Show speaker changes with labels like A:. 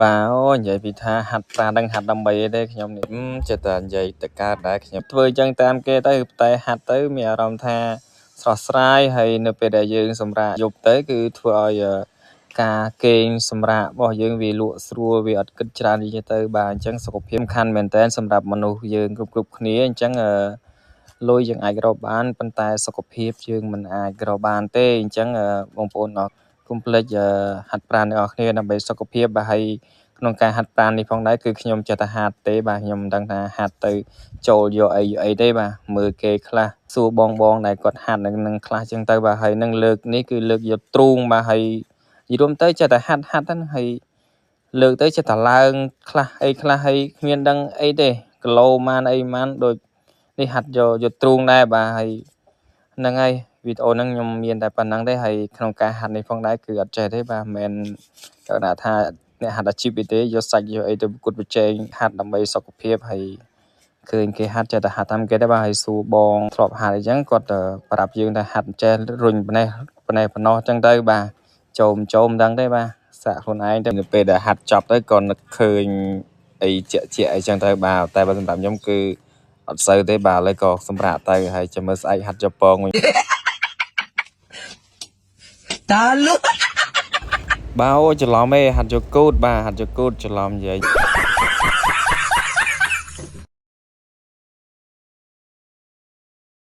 A: bà ơi vậy vì tha hạt ta đang hạt đầm bì đây nhóm niệm chết tàn vậy tất cả đã nhóm thôi chân tam kê tới tay hạt tới mẹ rồng tha sọt sai hay nửa bề đại dương sầm ra dục tới cứ thôi cà kênh sầm ra bỏ dương vì lụa xua vì ớt kinh tràn đi tới bà chân sọc phim khăn mền tên sầm rạp manu dương cục cục khía chân lôi dương ai gro bán bàn tay sọc phim dương mình ai gro bán tê chân bông bồn nó complex ហាត់ប្រាណទាំងអស់គ្នាដើម្បីសុខភាពបាទហើយក្នុងការហាត់ប្រាណនេះផងដែរគឺខ្ញុំចេះតែហាត់ទេបាទខ្ញុំមិនដឹងថាហាត់ទៅចូលយកអីទេបាទមើលគេខ្លះសួរបងដែលគាត់ហាត់នឹងខ្លះចឹងទៅបាទហើយនឹងលើកនេះគឺលើកយកទ្រូងបាទហើយនិយាយរួមទៅចេះតែហាត់ហ្នឹងហើយលើកទៅចេះតែឡើងខ្លះអីខ្លះហើយគ្មានដឹងអីទេគីឡូម៉ានអីម៉ានដូចនេះហាត់យកទ្រូងដែរបាទហើយហ្នឹងហើយ វីដេអូហ្នឹងខ្ញុំមានតែប៉ុណ្្នឹងទេហើយក្នុងការហាត់នេះផងដែរគឺអត់ចេះទេបាទមិនមែនគាត់ថាអ្នកហាត់អាជីពទេយកសាច់យកអីទៅប្រកួតប្រជែងហាត់ដើម្បីសុខភាពហើយឃើញគេហាត់ចេះតែហាត់តាមគេដែរបាទហើយសួរបងធ្លាប់ហាត់អីចឹងគាត់ប្រាប់យើងថាហាត់ចេះរុញប៉ុណ្ណេះប៉ុណ្ណោះចឹងទៅបាទចូលមិនដឹងទេបាទសាក់ខ្លួនឯងទៅនៅពេលដែលហាត់ចប់ទៅក៏នឹកឃើញអីជាក់អីចឹងទៅបាទតែបើសម្រាប់ខ្ញុំគឺអត់សូវទេបាទឥឡូវក៏សម្រាប់ទៅហើយចាំមើលស្អែកហាត់យកពងវិញ Ba ơi, chờ lắm ấy, hạt cho cốt ba, hạt cho cốt chờ lắm vậy.